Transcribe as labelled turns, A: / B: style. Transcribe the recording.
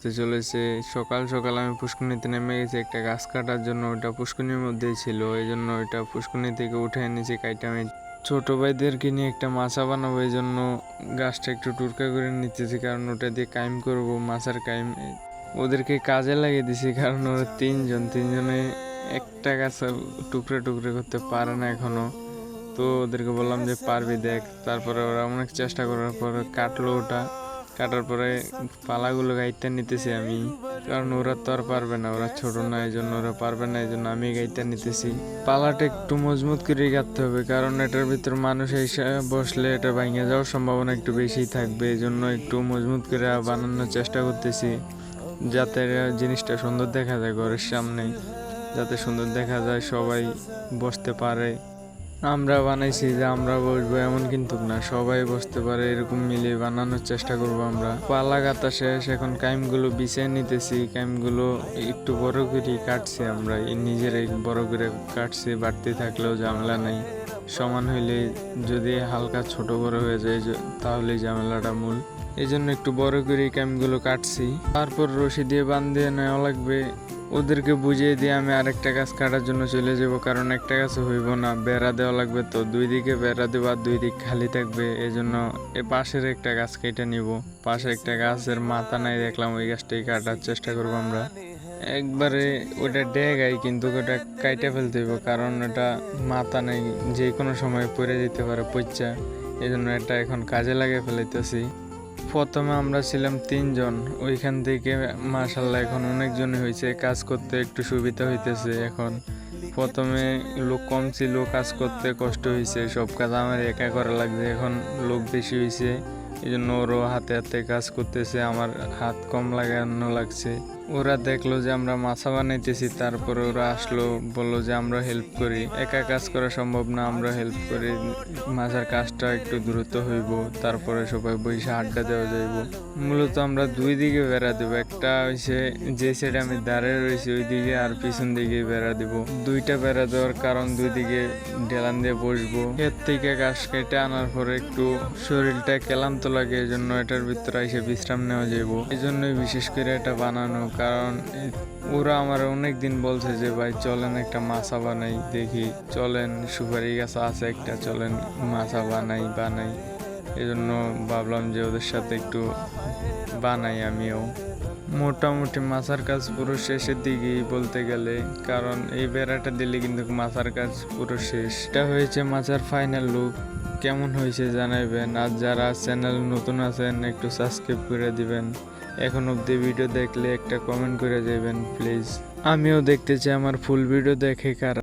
A: হতে চলেছে। সকাল সকাল আমি পুষ্কুনিতে নেমে গেছি একটা গাছ কাটার জন্য, ওটা পুষ্কুনির মধ্যেই ছিল, এই জন্য ওইটা পুষ্কুনি থেকে উঠে এনেছি কাইটা। আমি ছোট ভাইদেরকে নিয়ে একটা মাছা বানাবো, এই জন্য গাছটা একটু টুরকা করে নিতেছি, কারণ ওটা দিয়ে কাইম করব, মাছার কাইম। ওদেরকে কাজে লাগিয়ে দিছি, কারণ ওরা তিনজনে একটা গাছ টুকরে টুকরে করতে পারে না এখনো। তো ওদেরকে বললাম যে পারবি দেখ। তারপরে ওরা অনেক চেষ্টা করার পরে কাটলো, ওটা কাটার পরে পালাগুলো গাইতে নিতেছি আমি, কারণ ওরা তো আর পারবে না, ওরা ছোট না, এই জন্য ওরা পারবে না, এই জন্য আমি গাইতে নিতেছি। পালাটা একটু মজবুত করে গাঁথতে হবে, কারণ এটার ভিতর মানুষ এসে বসলে এটা ভেঙে যাওয়ার সম্ভাবনা একটু বেশি থাকবে, এই জন্য একটু মজবুত করে বানানোর চেষ্টা করতেছি, যাতে জিনিসটা সুন্দর দেখা যায় ঘরের সামনে, যাতে সুন্দর দেখা যায়, সবাই বসতে পারে। আমরা বানাইছি যে আমরা বসবো এমন কিন্তু না, সবাই বসতে পারে এরকম মিলিয়ে বানানোর চেষ্টা করবো আমরা। পালা গাঁথা শেষ, এখন কাইমগুলো বিছিয়ে নিতেছি। কাইমগুলো একটু বড় করে কাটছি আমরা, নিজেরাই বড় করে কাটছি, বাড়তি থাকলেও ঝামেলা নাই। সমান হইলে, যদি হালকা ছোট বড় হয়ে যায় তাহলে ঝামেলাটা মূল, এই জন্য একটু বড় করে কাইমগুলো কাটছি। তারপর রশি দিয়ে বাঁধিয়ে নেওয়া লাগবে। ওদেরকে বুঝিয়ে দিয়ে আমি আরেকটা গাছ কাটার জন্য চলে যাব, কারণ একটা গাছে হইব না, বেড়া দেওয়া লাগবে, তো দুই দিকে বেড়া দেবো আর দুই দিক খালি থাকবে, এই জন্য এ পাশের একটা গাছ কেটে নিব। পাশে একটা গাছের মাথা নাই দেখলাম, ওই গাছটাই কাটার চেষ্টা করবো আমরা। একবারে ওটা ডেগাই, কিন্তু ওটা কাইটে ফেলতে হইব, কারণ ওটা মাথা নেই, যে কোনো সময় পড়ে যেতে পারে পইচা, এই জন্য এটা এখন কাজে লাগিয়ে ফেলাইতেছি। প্রথমে আমরা ছিলাম তিনজন, ওইখান থেকে মাশাল্লাহ এখন অনেকজনই হয়েছে, কাজ করতে একটু সুবিধা হইতেছে। এখন প্রথমে লোক কম ছিল, কাজ করতে কষ্ট হয়েছে, সব কাজ আমার একা করা লাগছে, এখন লোক বেশি হয়েছে, এই জন্য ওরও হাতে হাতে কাজ করতেছে, আমার হাত কম লাগানো লাগছে। ওরা দেখলো যে আমরা মাছা বানাইতেছি, তারপরে ওরা আসলো, বললো যে আমরা হেল্প করি, একা কাজ করা সম্ভব না, আমরা হেল্প করি, মাছের কাজটা একটু দ্রুত হইব, তারপরে সবাই বসে আড্ডা দেওয়া যাইব। মূলত আমরা দুই দিকে বেড়া দেবো, একটা হইছে যে সাইডে আমি দাঁড়িয়ে রয়েছি ওই দিকে, আর পিছন দিকে বেড়া দিব। দুইটা বেড়া দেওয়ার কারণ দুই দিকে ঢেলান দিয়ে বসবো। এর থেকে ঘাস কেটে আনার পরে একটু শরীরটা ক্লান্ত লাগে, এই জন্য এটার ভিতরে এসে বিশ্রাম নেওয়া যাইব, এই জন্যই বিশেষ করে এটা বানানো। কারণ ওরা আমার অনেক দিন বলছে যে ভাই চলেন একটা মাছা বানাই, দেখি চলেন, সুপারি গাছ আছে একটা, চলেন মাছা বানাই, এই জন্য ভাবলাম যে ওদের সাথে একটু বানাই আমিও। মোটামুটি মাছার কাজ পুরো শেষের দিকেই বলতে গেলে, কারণ এই বেড়াটা দিলে কিন্তু মাছার কাজ পুরো শেষ। এটা হয়েছে মাছার ফাইনাল লুক, কেমন হয়েছে জানাইবেন, আর যারা চ্যানেল নতুন আছেন একটু সাবস্ক্রাইব করে দিবেন, এখন অবধি ভিডিও দেখলে একটা কমেন্ট করে যাবেন প্লিজ, আমিও দেখতে চাই আমার ফুল ভিডিও দেখে কারা।